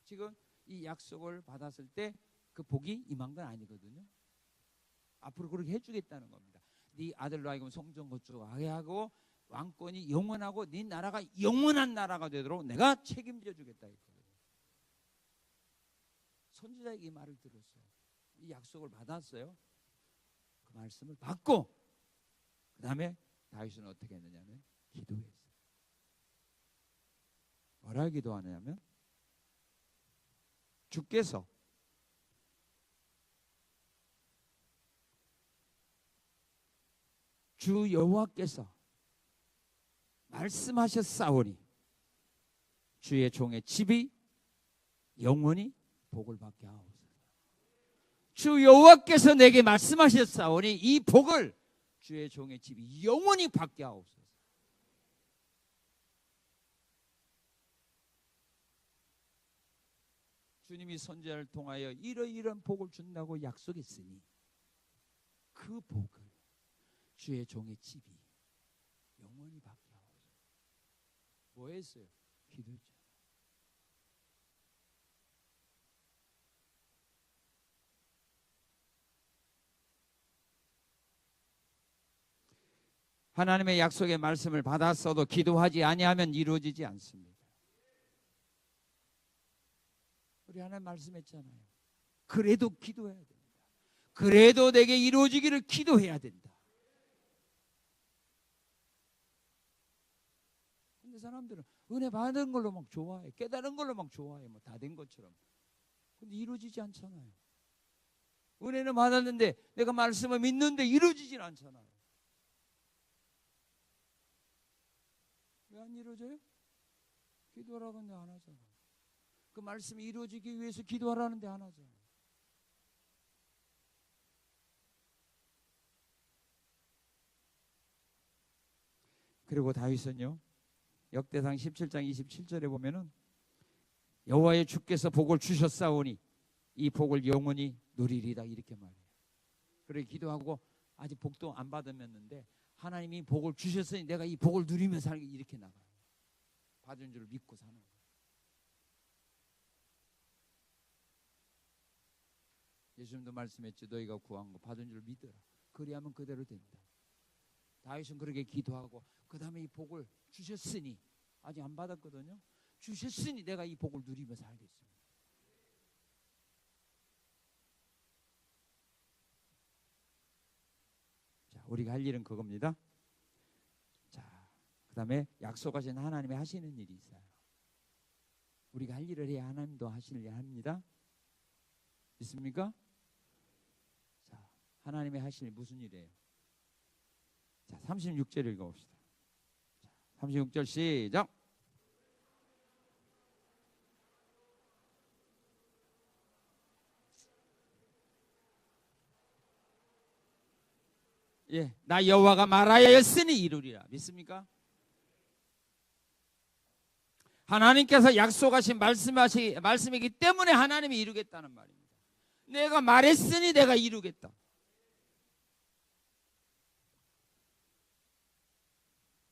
[SPEAKER 1] 지금 이 약속을 받았을 때 그 복이 임한 건 아니거든요. 앞으로 그렇게 해주겠다는 겁니다. 네 아들로 하여금 성전 건축하게 하고 왕권이 영원하고 네 나라가 영원한 나라가 되도록 내가 책임져 주겠다 했거든요. 선지자에게 이 말을 들었어요. 이 약속을 받았어요. 그 말씀을 받고 그 다음에 다윗은 어떻게 했느냐면 기도했어요. 뭐라 기도하냐면 주께서 주 여호와께서 말씀하셨사오니 주의 종의 집이 영원히 복을 받게 하옵소서. 주 여호와께서 내게 말씀하셨사오니 이 복을 주의 종의 집이 영원히 받게 하옵소서. 주님이 선지자를 통하여 이러이러한 복을 준다고 약속했으니 그 복을 주의 종의 집이 영원히 받게 하옵소서. 뭐 했어요? 기도했죠. 하나님의 약속의 말씀을 받았어도 기도하지 아니하면 이루어지지 않습니다. 우리 하나님 말씀했잖아요. 그래도 기도해야 됩니다. 그래도 내게 이루어지기를 기도해야 된다. 근데 사람들은 은혜 받은 걸로 막 좋아해. 깨달은 걸로 막 좋아해. 뭐 다 된 것처럼. 근데 이루어지지 않잖아요. 은혜는 받았는데 내가 말씀을 믿는데 이루어지진 않잖아요. 왜 안 이루어져요? 기도하라고 하는데 안 하잖아. 그 말씀이 이루어지기 위해서 기도하라는데 안 하잖아. 그리고 다윗은요, 역대상 17장 27절에 보면은 여호와의 주께서 복을 주셨사오니 이 복을 영원히 누리리다 이렇게 말해요. 그래 기도하고 아직 복도 안 받았는데 하나님이 복을 주셨으니 내가 이 복을 누리며 살기 이렇게 나가요. 받은 줄 믿고 사는 거예요. 예수님도 말씀했죠. 너희가 구한 거 받은 줄 믿어라. 그리하면 그대로 된다. 다윗은 그렇게 기도하고 그 다음에 이 복을 주셨으니 아직 안 받았거든요. 주셨으니 내가 이 복을 누리며 살겠습니다. 자, 우리가 할 일은 그겁니다. 자, 그 다음에 약속하신 하나님이 하시는 일이 있어요. 우리가 할 일을 해야 하나님도 하시는 일 합니다. 믿습니까? 자, 하나님이 하시는 일 무슨 일이에요? 자, 36절 읽어봅시다. 자, 36절 시작. 예, 나 여호와가 말하였으니 이루리라. 믿습니까? 하나님께서 약속하신 말씀이기 때문에 하나님이 이루겠다는 말입니다. 내가 말했으니 내가 이루겠다.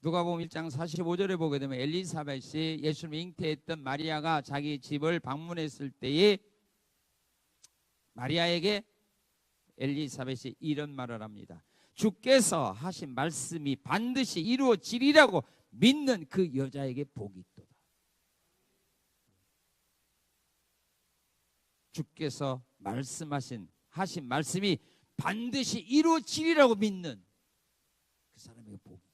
[SPEAKER 1] 누가복음 1장 45절에 보게 되면 엘리사벳이 예수님을 잉태했던 마리아가 자기 집을 방문했을 때에 마리아에게 엘리사벳이 이런 말을 합니다. 주께서 하신 말씀이 반드시 이루어지리라고 믿는 그 여자에게 복이 있도다. 주께서 하신 말씀이 반드시 이루어지리라고 믿는 그 사람에게 복이 있다.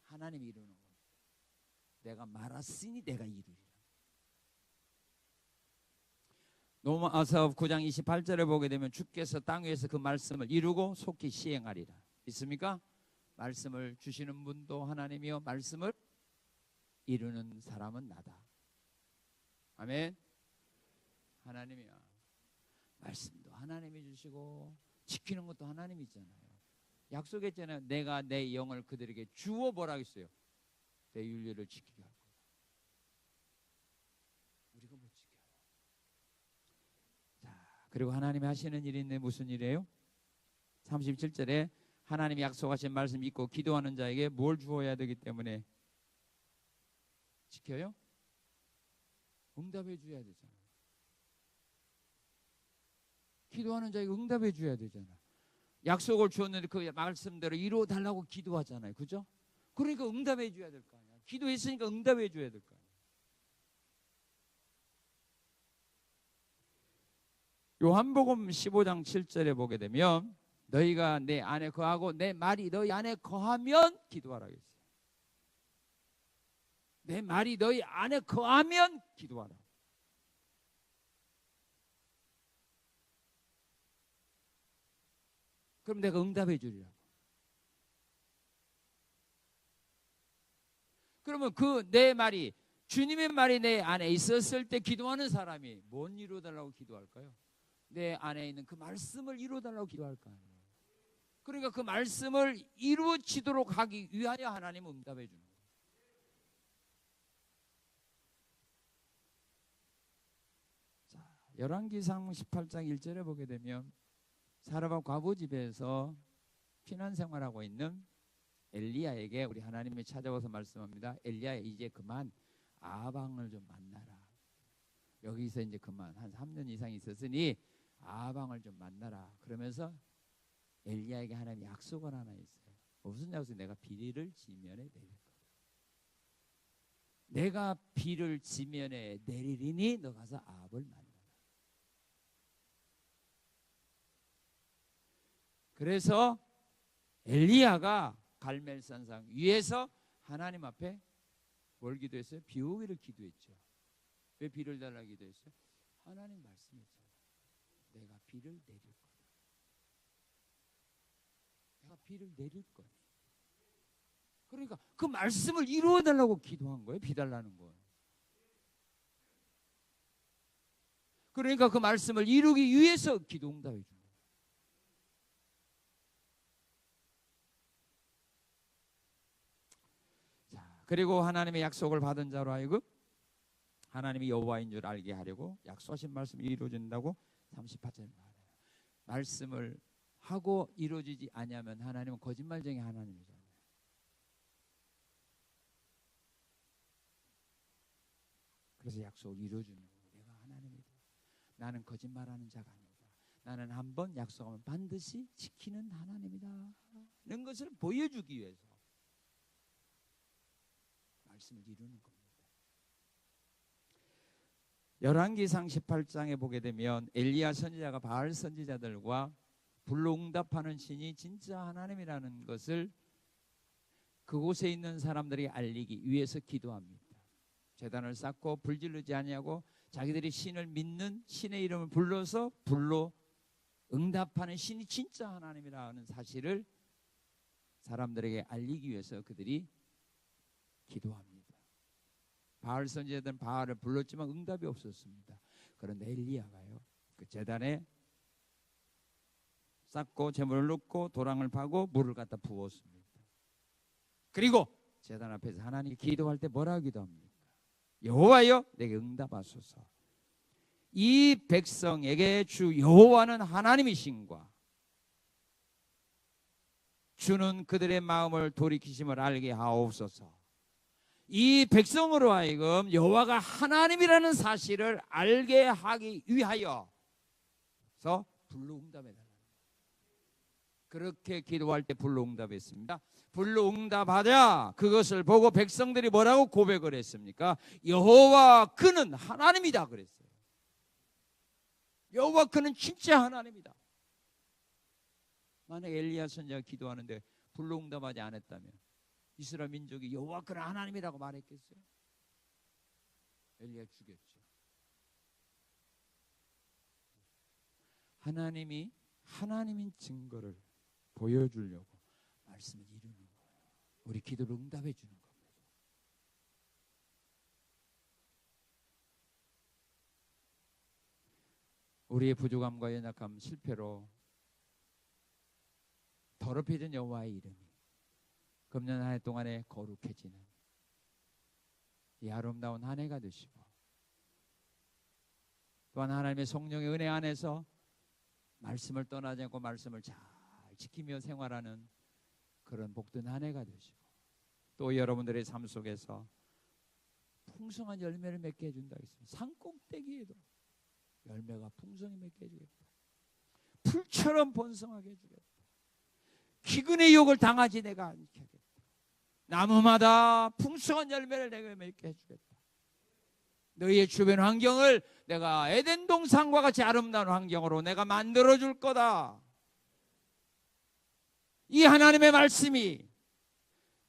[SPEAKER 1] 하나님이 이루는 겁니다. 내가 말했으니 내가 이루리라. 로마서 9장 28절에 보게 되면 주께서 땅 위에서 그 말씀을 이루고 속히 시행하리라. 믿습니까? 말씀을 주시는 분도 하나님이요 말씀을 이루는 사람은 나다. 아멘. 하나님이야. 말씀도 하나님이 주시고 지키는 것도 하나님이잖아요. 약속했잖아요. 내가 내 영을 그들에게 주어 보라 했어요. 내 윤리를 지키게 할 거다. 우리가 못 지켜요. 자, 그리고 하나님이 하시는 일이 있는데 무슨 일이에요? 37절에 하나님이 약속하신 말씀 믿고 기도하는 자에게 뭘 주어야 되기 때문에 지켜요? 응답해 줘야 되잖아. 기도하는 자에게 응답해 줘야 되잖아. 약속을 주었는데 그 말씀대로 이루어 달라고 기도하잖아요. 그죠? 그러니까 응답해 줘야 될 거 아니야. 기도했으니까 응답해 줘야 될 거 아니야. 요한복음 15장 7절에 보게 되면 너희가 내 안에 거하고 내 말이 너희 안에 거하면 기도하라 했어요. 내 말이 너희 안에 거하면 기도하라. 그럼 내가 응답해 주리라고. 그러면 그 내 말이 주님의 말이 내 안에 있었을 때 기도하는 사람이 뭔 이루어달라고 기도할까요? 내 안에 있는 그 말씀을 이루어달라고 기도할 거 아니에요. 그러니까 그 말씀을 이루어지도록 하기 위하여 하나님은 응답해 주는 거예요. 자, 열왕기상 18장 1절에 보게 되면 사르밧 과부 집에서 피난 생활하고 있는 엘리야에게 우리 하나님이 찾아와서 말씀합니다. 엘리야, 이제 그만 아방을 좀 만나라. 여기서 이제 그만 한 3년 이상 있었으니 아방을 좀 만나라. 그러면서 엘리야에게 하나님이 약속을 하나 했어요. 무슨 약속? 내가 비를 지면에 내릴 거다. 내가 비를 지면에 내리리니 너 가서 아합을 만나라. 그래서 엘리야가 갈멜산상 위에서 하나님 앞에 뭘 기도했어요? 비 오기를 기도했죠. 왜 비를 달라고 기도했어요? 하나님 말씀했잖아요. 내가 비를 내릴 거다. 내가 비를 내릴 거다. 그러니까 그 말씀을 이루어 달라고 기도한 거예요. 비 달라는 거. 그러니까 그 말씀을 이루기 위해서 기도 응답해 준 거예요. 그리고 하나님의 약속을 받은 자로 하여금 하나님이 여호와인 줄 알게 하려고 약속하신 말씀이 이루어진다고 38절에 말해요. 말씀을 하고 이루어지지 아니하면 하나님은 거짓말쟁이 하나님이잖아요. 그래서 약속을 이루어주는 거예요. 내가 하나님이다. 나는 거짓말하는 자가 아니다. 나는 한번 약속하면 반드시 지키는 하나님이다. 이런 것을 보여주기 위해서 말씀을 이루는 겁니다. 열왕기상 18장에 보게 되면 엘리야 선지자가 바알 선지자들과 불로 응답하는 신이 진짜 하나님이라는 것을 그곳에 있는 사람들이 알리기 위해서 기도합니다. 제단을 쌓고 불지르지 아니하고 자기들이 신을 믿는 신의 이름을 불러서 불로 응답하는 신이 진짜 하나님이라는 사실을 사람들에게 알리기 위해서 그들이 기도합니다. 바알 선지자들은 바알을 불렀지만 응답이 없었습니다. 그런데 엘리야가요, 그 제단에 쌓고 제물을 넣고 도랑을 파고 물을 갖다 부었습니다. 그리고 제단 앞에서 하나님 기도할 때 뭐라고 기도합니까? 여호와여 내게 응답하소서. 이 백성에게 주 여호와는 하나님이신과 주는 그들의 마음을 돌이키심을 알게 하옵소서. 이 백성으로 하여금 여호와가 하나님이라는 사실을 알게 하기 위하여 서 불로 응답해달라. 그렇게 기도할 때 불로 응답했습니다. 불로 응답하자 그것을 보고 백성들이 뭐라고 고백을 했습니까? 여호와 그는 하나님이다 그랬어요. 여호와 그는 진짜 하나님이다. 만약 엘리야 선지자가 기도하는데 불로 응답하지 않았다면 이스라엘 민족이 여호와 그는 하나님이라고 말했겠어요? 엘리야 죽였죠. 하나님이 하나님인 증거를 보여주려고 말씀을 이루는 거예요. 우리 기도를 응답해 주는 겁니다. 우리의 부족함과 연약함, 실패로 더럽혀진 여호와의 이름이 금년 한 해 동안에 거룩해지는 이 아름다운 한 해가 되시고, 또한 하나님의 성령의 은혜 안에서 말씀을 떠나지 않고 말씀을 잘 지키며 생활하는 그런 복된 한 해가 되시고, 또 여러분들의 삶 속에서 풍성한 열매를 맺게 해준다 했습니다. 산꼭대기에도 열매가 풍성히 맺게 해주겠다. 풀처럼 번성하게 해주겠다. 기근의 유혹을 당하지 내가 않게 하겠다. 나무마다 풍성한 열매를 내가 맺게 해주겠다. 너희의 주변 환경을 내가 에덴 동산과 같이 아름다운 환경으로 내가 만들어줄 거다. 이 하나님의 말씀이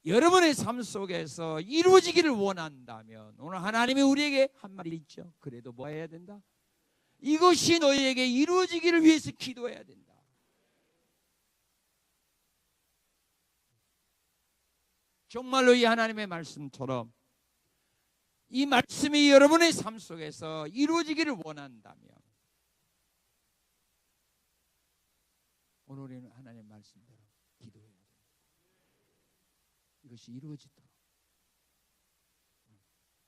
[SPEAKER 1] 여러분의 삶 속에서 이루어지기를 원한다면 오늘 하나님이 우리에게 한 말이 있죠. 그래도 뭐 해야 된다? 이것이 너희에게 이루어지기를 위해서 기도해야 된다. 정말로 이 하나님의 말씀처럼 이 말씀이 여러분의 삶 속에서 이루어지기를 원한다면 오늘 우리는 하나님의 말씀대로 기도해야 됩니다. 이것이 이루어지도록.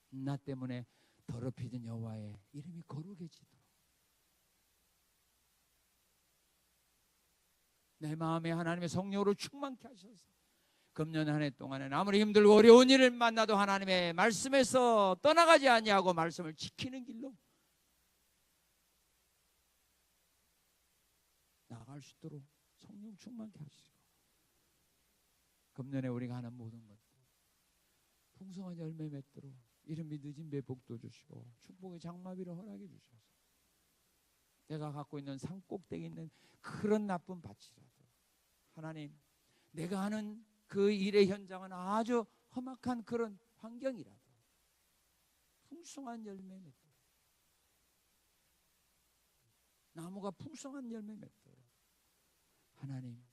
[SPEAKER 1] 나 때문에 더럽혀진 여호와의 이름이 거룩해지도록 내 마음에 하나님의 성령으로 충만케 하셔서 금년 한 해 동안에 아무리 힘들고 어려운 일을 만나도 하나님의 말씀에서 떠나가지 아니하고 말씀을 지키는 길로 나아갈 수 있도록 성령 충만케 하시고, 금년에 우리가 하는 모든 것들 풍성한 열매 맺도록 이름이 늦은 배복도 주시고 축복의 장마비를 허락해 주셔서 내가 갖고 있는 산 꼭대기에 있는 그런 나쁜 밭이라도 하나님, 내가 하는 그 일의 현장은 아주 험악한 그런 환경이라도 풍성한 열매 맺도록, 나무가 풍성한 열매 맺도록 하나님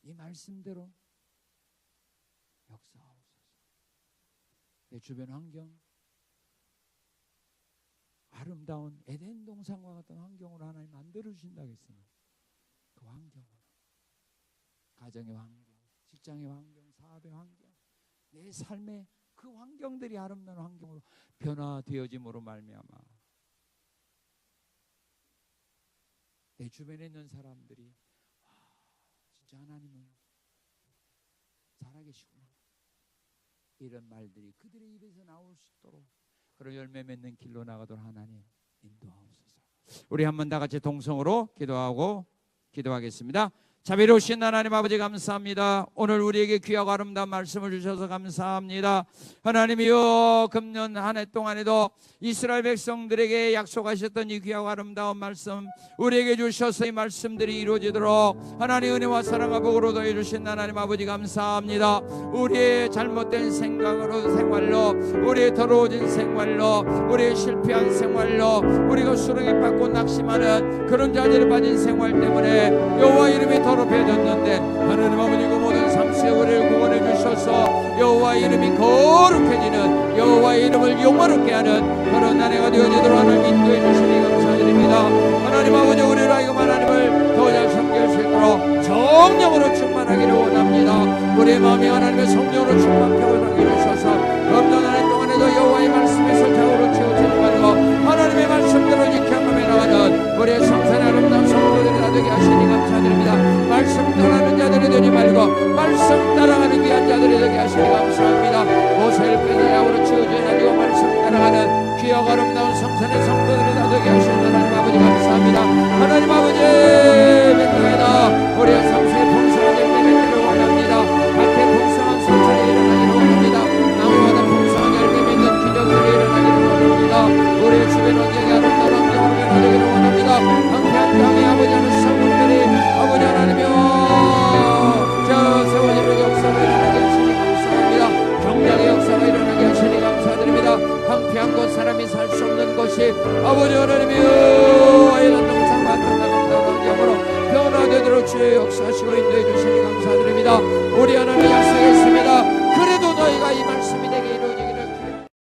[SPEAKER 1] 이 말씀대로 역사하옵소서. 내 주변 환경 아름다운 에덴 동산과 같은 환경으로 하나님 만들어 주신다고 했으니 그 환경으로 가정의 환경, 직장의 환경, 사업의 환경, 내 삶의 그 환경들이 아름다운 환경으로 변화되어짐으로 말미암아 내 주변에 있는 사람들이 진짜 하나님은 살아계시구나, 이런 말들이 그들의 입에서 나올 수 있도록 그런 열매 맺는 길로 나가도록 하나님 인도하옵소서. 우리 한번 다 같이 동성으로 기도하겠습니다. 자비로우신 하나님 아버지 감사합니다. 오늘 우리에게 귀하고 아름다운 말씀을 주셔서 감사합니다. 하나님이여, 금년 한 해 동안에도 이스라엘 백성들에게 약속하셨던 이 귀하고 아름다운 말씀 우리에게 주셔서 이 말씀들이 이루어지도록 하나님 은혜와 사랑과 복으로 더해 주신 하나님 아버지 감사합니다. 우리의 잘못된 생활로, 우리의 더러워진 생활로, 우리의 실패한 생활로, 우리가 수렁에 빠고 낙심하는 그런 자질에 빠진 생활 때문에 여호와 이름이 더럽혀졌는데 하나님 아버지 그 모든 삶 속에 우리를 구원해 주셔서 여호와 이름이 거룩해지는, 여호와 이름을 영화롭게 하는 그런 한 해가 되어지도록 하나님 인도해 주시니 감사드립니다. 하나님 아버지 우리를 하여금 하나님을 더 잘 섬길 수 있도록 성령으로 충만하기를 원합니다. 우리의 마음이 하나님의 성령으로 충만케 하게 하셔서 금년 한 해 동안에도 여호와의 말씀에서 좌우로 치우치지 말고 하나님의 말씀대로 지켜가며 나가는 우리의 성산의 아름다운 성도들이 다 되게 하시니 감사드립니다. 말씀 떠나는 자들이 되지 말고 말씀 따라가는 귀한 자들이 되게 하시니 감사합니다. 모세를 빼서 야구로 치우쳐 가지고 말씀 따라가는 귀하고 아름다운 성산의 성도들이 다 되게 하시는 하나님 아버지 감사합니다. 하나님 아버지 믿습니다. 우리의 삶 속에 풍성한 열매 맺기를 원합니다. 밭에 풍성한 성산이 일어나기를 원합니다. 나무마다 풍성한 열매 맺는 기적들이 일어나기를 원합니다. 우리의 주변 환경이 아름다운 환경으로 변화되기를 원합니다. 황폐한 땅에 아버지 하는 성물들이 아버지 하나님이여 저 세워지는 역사가 일어나게 하시니 감사합니다. 경량의 역사가 일어나게 하시니 감사드립니다. 황폐한 곳, 사람이 살 수 없는 곳이 아버지 하나님이여 이런 동산과 같은 아름다운 환경으로 변화되도록 주의 역사하시고 인도해 주시니